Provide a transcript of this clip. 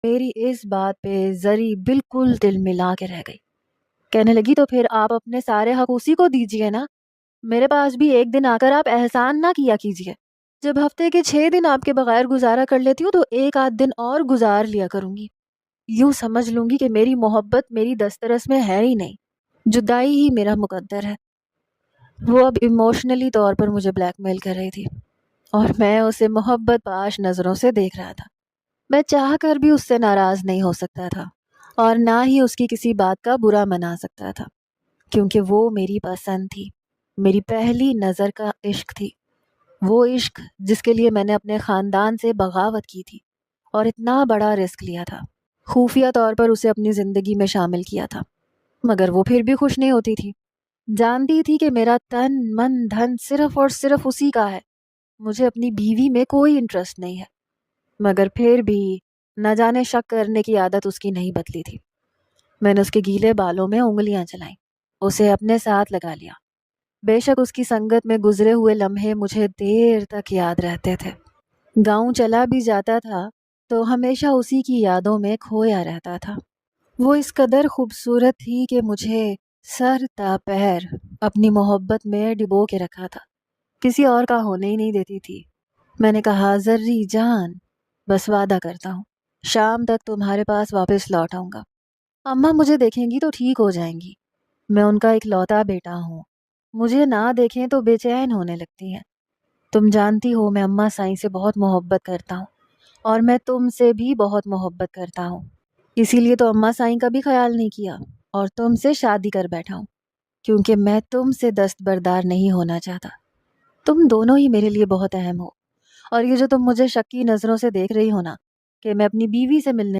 میری اس بات پہ زری بالکل دل ملا کے رہ گئی۔ کہنے لگی تو پھر آپ اپنے سارے حق اسی کو دیجیے نا، میرے پاس بھی ایک دن آ کر آپ احسان نہ کیا کیجیے۔ جب ہفتے کے 6 دن آپ کے بغیر گزارا کر لیتی ہوں تو ایک آدھ دن اور گزار لیا کروں گی، یوں سمجھ لوں گی کہ میری محبت میری دسترس میں ہے ہی نہیں، جدائی ہی میرا مقدر ہے۔ وہ اب ایموشنلی طور پر مجھے بلیک میل کر رہی تھی اور میں اسے محبت پاش نظروں سے دیکھ رہا تھا۔ میں چاہ کر بھی اس سے ناراض نہیں ہو سکتا تھا اور نہ ہی اس کی کسی بات کا برا منا سکتا تھا، کیونکہ وہ میری پسند تھی، میری پہلی نظر کا عشق تھی، وہ عشق جس کے لیے میں نے اپنے خاندان سے بغاوت کی تھی اور اتنا بڑا رسک لیا تھا، خفیہ طور پر اسے اپنی زندگی میں شامل کیا تھا، مگر وہ پھر بھی خوش نہیں ہوتی تھی۔ جانتی تھی کہ میرا تن من دھن صرف اور صرف اسی کا ہے، مجھے اپنی بیوی میں کوئی انٹرسٹ نہیں ہے، مگر پھر بھی نہ جانے شک کرنے کی عادت اس کی نہیں بدلی تھی۔ میں نے اس کے گیلے بالوں میں انگلیاں چلائیں، اسے اپنے ساتھ لگا لیا۔ بے شک اس کی سنگت میں گزرے ہوئے لمحے مجھے دیر تک یاد رہتے تھے۔ گاؤں چلا بھی جاتا تھا تو ہمیشہ اسی کی یادوں میں کھویا رہتا تھا۔ وہ اس قدر خوبصورت تھی کہ مجھے سر تا پیر اپنی محبت میں ڈبو کے رکھا تھا، کسی اور کا ہونے ہی نہیں دیتی تھی۔ میں نے کہا، زری جان، بس وعدہ کرتا ہوں شام تک تمہارے پاس واپس لوٹ آؤں گا۔ اماں مجھے دیکھیں گی تو ٹھیک ہو جائیں گی، میں ان کا اکلوتا بیٹا ہوں، مجھے نہ دیکھیں تو بے چین ہونے لگتی ہیں۔ تم جانتی ہو میں اماں سائیں سے بہت محبت کرتا ہوں اور میں تم سے بھی بہت محبت کرتا ہوں، اسی لیے تو اماں سائیں کا بھی خیال نہیں کیا اور تم سے شادی کر بیٹھا ہوں، کیونکہ میں تم سے دستبردار نہیں ہونا چاہتا۔ تم دونوں ہی میرے لیے بہت اہم ہو، اور یہ جو تم مجھے شکی نظروں سے دیکھ رہی ہو نا کہ میں اپنی بیوی سے ملنے